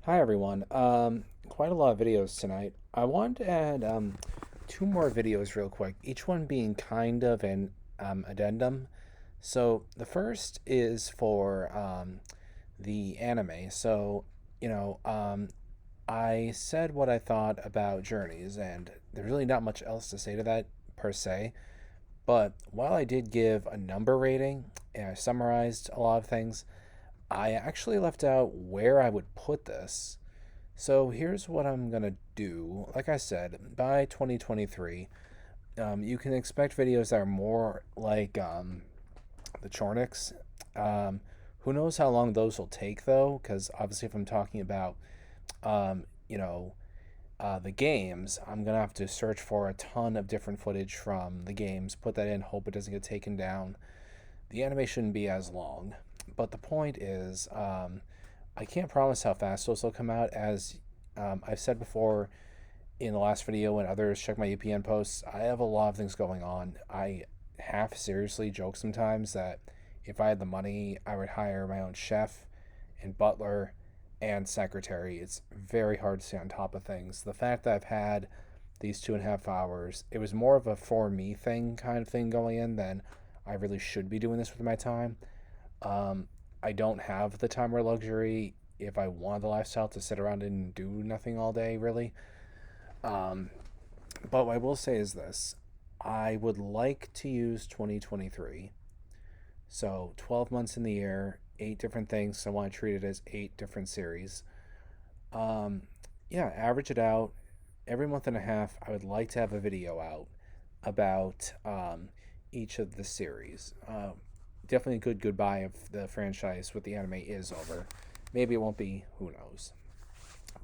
Hi everyone. Quite a lot of videos tonight. I wanted to add two more videos real quick, each one being kind of an addendum. So the first is for the anime. You know, um, I said what I thought about Journeys, and there's really not much else to say to that per se. But while I did give a number rating and I summarized a lot of things, I actually left out where I would put this. So here's what I'm gonna do. Like I said, by 2023, you can expect videos that are more like the Chorniks. Um, who knows how long those will take though? Because obviously, if I'm talking about um, you know the games, I'm gonna have to search for a ton of different footage from the games, put that in, hope it doesn't get taken down. The anime shouldn't be as long, but the point is, I can't promise how fast those will come out. As I've said before in the last video and others, check my UPN posts. I have a lot of things going on. I half seriously joke sometimes that if I had the money, I would hire my own chef and butler and secretary. It's very hard to stay on top of things. The fact that I've had these 2.5 hours, it was more of a for me thing kind of thing going in than I really should be doing this with my time. Um, I don't have the time or luxury if I want the lifestyle to sit around and do nothing all day, really. Um, but what I will say is this: I would like to use 2023. So 12 months in the year, eight different things. So I want to treat it as eight different series. Um, yeah, average it out. Every month and a half, I would like to have a video out about each of the series. Definitely a good goodbye of the franchise with the anime is over. Maybe it won't be, who knows.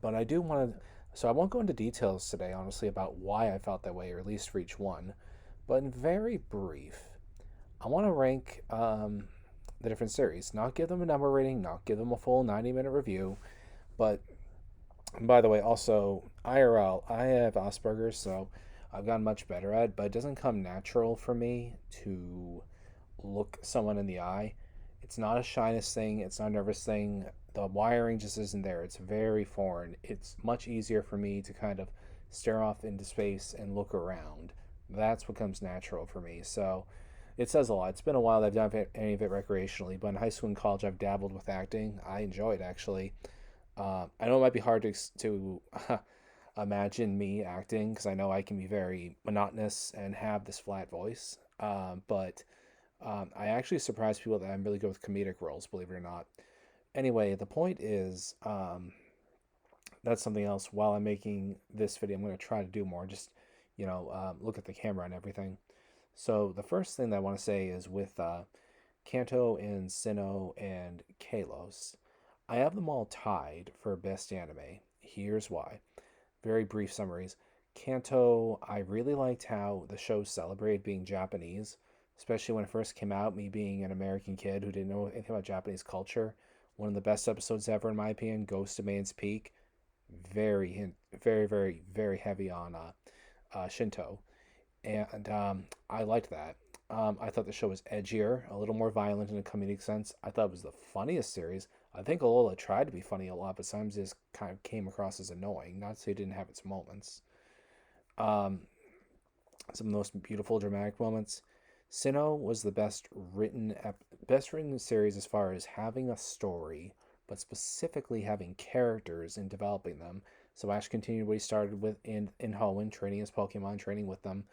But I do want to, so I won't go into details today, honestly, about why I felt that way, or at least for each one. But in very brief, I want to rank the different series. Not give them a number rating, not give them a full 90-minute review. But by the way, also, IRL, I have Asperger's, so I've gotten much better at it, but it doesn't come natural for me to look someone in the eye. It's not a shyness thing, it's not a nervous thing. The wiring just isn't there. It's very foreign. It's much easier for me to kind of stare off into space and look around. That's what comes natural for me. So it says a lot. It's been a while that I've done any of it recreationally, but in high school and college, I've dabbled with acting. I enjoy it actually. I know it might be hard to imagine me acting because I know I can be very monotonous and have this flat voice. But I actually surprise people that I'm really good with comedic roles, believe it or not. Anyway, the point is, that's something else. While I'm making this video, I'm going to try to do more. Just, look at the camera and everything. So the first thing that I want to say is with Kanto and Sinnoh and Kalos, I have them all tied for best anime. Here's why. Very brief summaries. Kanto, I really liked how the show celebrated being Japanese, especially when it first came out. Me being an American kid who didn't know anything about Japanese culture, one of the best episodes ever, in my opinion, Ghost of Man's Peak. Very, very, very heavy on Shinto, and I liked that. I thought the show was edgier, a little more violent in a comedic sense. I thought it was the funniest series. I think Alola tried to be funny a lot, but sometimes just kind of came across as annoying. Not to say it didn't have its moments. Um, some of the most beautiful dramatic moments. Sinnoh was the best written series as far as having a story, but specifically having characters and developing them. So Ash continued what he started with in Hoenn, training his Pokemon, training with them.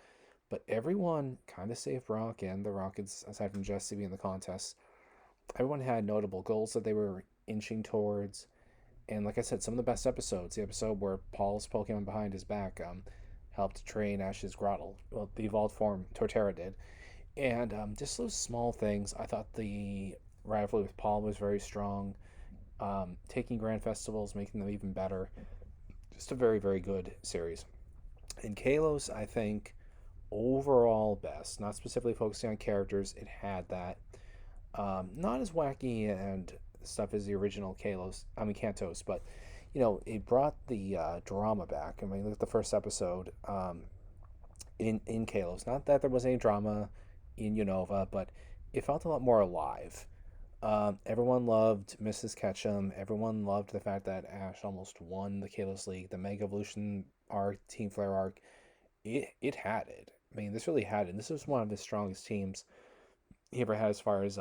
But everyone, kind of save Brock and the Rockets, aside from Jesse being in the contest, everyone had notable goals that they were inching towards. And like I said, some of the best episodes, the episode where Paul's Pokemon behind his back helped train Ash's Grottle, well, the evolved form Torterra did. And just those small things, I thought the rivalry with Paul was very strong. Taking Grand Festivals, making them even better. Just a very, very good series. In Kalos, I think overall best. Not specifically focusing on characters, it had that. Not as wacky and stuff as the original Kantos, but it brought the drama back. I mean, look at the first episode in Kalos. Not that there was any drama in Unova, but it felt a lot more alive. Everyone loved Mrs. Ketchum. Everyone loved the fact that Ash almost won the Kalos League. The Mega Evolution arc, Team Flare arc, it had it. I mean, this really had it. This was one of the strongest teams he ever had as far as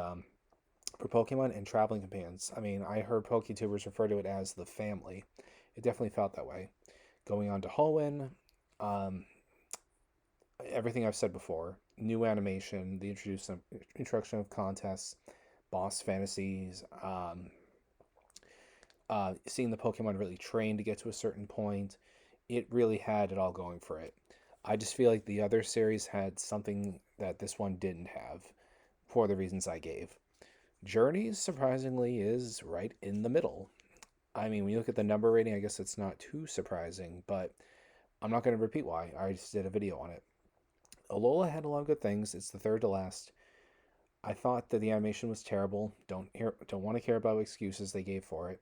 for Pokemon and traveling companions. I mean, I heard PokeTubers refer to it as the family. It definitely felt that way. Going on to Hoenn, um, everything I've said before, new animation, the introduction of contests, boss fantasies, seeing the Pokemon really train to get to a certain point, it really had it all going for it. I just feel like the other series had something that this one didn't have for the reasons I gave. Journeys, surprisingly, is right in the middle. I mean, when you look at the number rating, I guess it's not too surprising, but I'm not going to repeat why. I just did a video on it. Alola had a lot of good things. It's the third to last. I thought that the animation was terrible. Don't want to care about excuses they gave for it.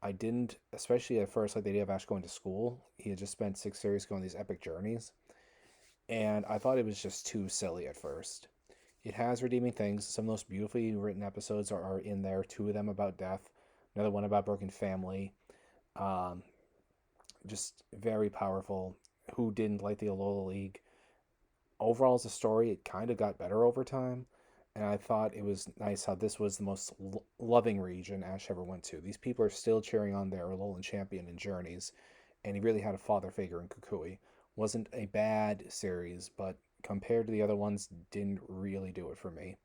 I didn't, especially at first, like the idea of Ash going to school. He had just spent 6 series going these epic journeys, and I thought it was just too silly at first. It has redeeming things. Some of the most beautifully written episodes are in there. Two of them about death, another one about broken family. Um, just very powerful. Who didn't like the Alola League? Overall, as a story, it kind of got better over time. And I thought it was nice how this was the most loving region Ash ever went to. These people are still cheering on their Alolan champion in Journeys, and he really had a father figure in Kukui. Wasn't a bad series, but compared to the other ones, didn't really do it for me.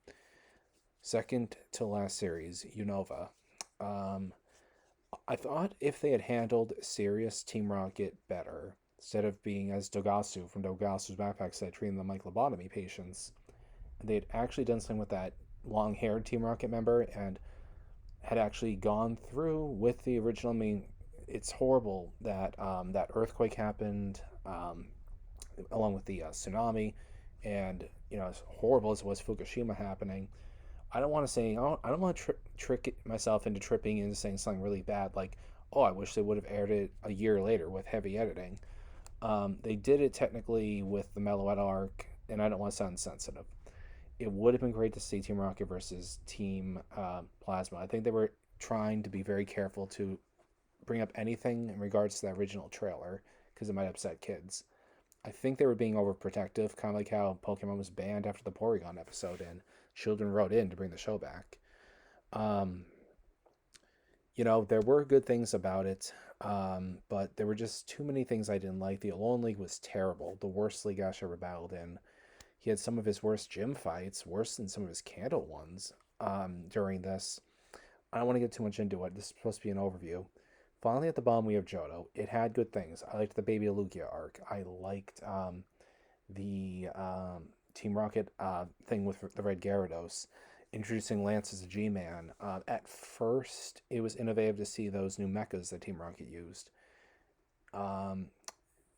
Second to last series, Unova. Um, I thought if they had handled Sirius Team Rocket better, instead of being as Dogasu from Dogasu's Backpack said, treating them like lobotomy patients, they had actually done something with that long-haired Team Rocket member and had actually gone through with the original. I mean, it's horrible that that earthquake happened, along with the tsunami, and as horrible as it was Fukushima happening. I don't want to say I don't want to trick myself into tripping into saying something really bad like, oh, I wish they would have aired it a year later with heavy editing. They did it technically with the Meloetta arc, and I don't want to sound insensitive. It would have been great to see Team Rocket versus Team Plasma. I think they were trying to be very careful to bring up anything in regards to the original trailer because it might upset kids. I think they were being overprotective, kind of like how Pokemon was banned after the Porygon episode, and children wrote in to bring the show back. Um, there were good things about it, but there were just too many things I didn't like. The Alolan League was terrible, the worst league Ash ever battled in. He had some of his worst gym fights, worse than some of his Kanto ones during this. I don't want to get too much into it. This is supposed to be an overview. Finally, at the bottom, we have Johto. It had good things. I liked the Baby Lugia arc. I liked the Team Rocket thing with the Red Gyarados, introducing Lance as a G-Man. At first, it was innovative to see those new mechas that Team Rocket used. Um,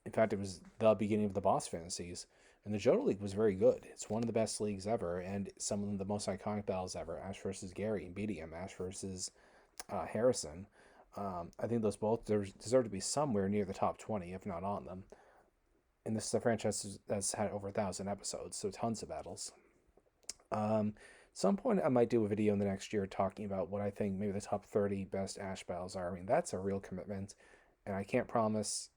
in fact, it was the beginning of the boss fantasies. And the Johto League was very good. It's one of the best leagues ever, and some of the most iconic battles ever. Ash versus Gary in BDM, Ash versus Harrison. I think those both deserve to be somewhere near the top 20, if not on them. And this is a franchise that's had over 1,000 episodes, so tons of battles. Some point I might do a video in the next year talking about what I think maybe the top 30 best Ash battles are. I mean, that's a real commitment, and I can't promise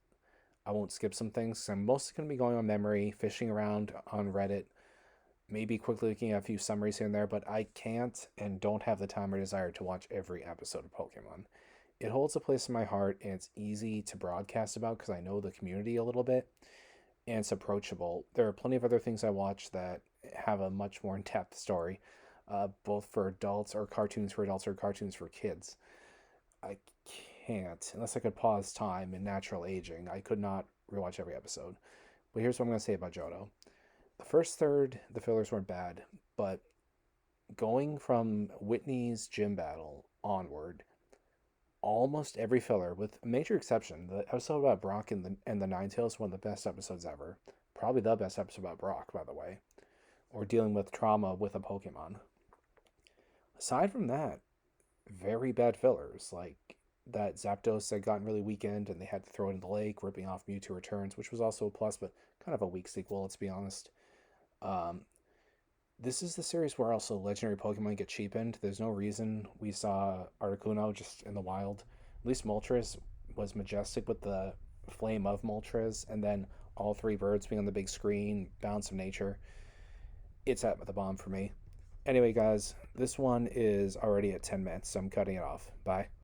I won't skip some things. I'm mostly going to be going on memory, fishing around on Reddit, maybe quickly looking at a few summaries here and there, but I can't and don't have the time or desire to watch every episode of Pokemon. It holds a place in my heart, and it's easy to broadcast about because I know the community a little bit, and it's approachable. There are plenty of other things I watch that have a much more in-depth story, both for adults or cartoons for adults or cartoons for kids. I can't, unless I could pause time and natural aging, I could not rewatch every episode. But here's what I'm going to say about Johto. The first third, the fillers weren't bad, but going from Whitney's gym battle onward, almost every filler, with a major exception, the episode about Brock and the Ninetales, one of the best episodes ever. Probably the best episode about Brock, by the way. Or dealing with trauma with a Pokemon. Aside from that, very bad fillers, like that Zapdos had gotten really weakened and they had to throw it in the lake, ripping off Mewtwo Returns, which was also a plus, but kind of a weak sequel, let's be honest. Um, This is the series where also legendary Pokemon get cheapened. There's no reason we saw Articuno just in the wild. At least Moltres was majestic with the flame of Moltres, and then all three birds being on the big screen, balance of nature. It's at the bomb for me. Anyway, guys, this one is already at 10 minutes, so I'm cutting it off. Bye.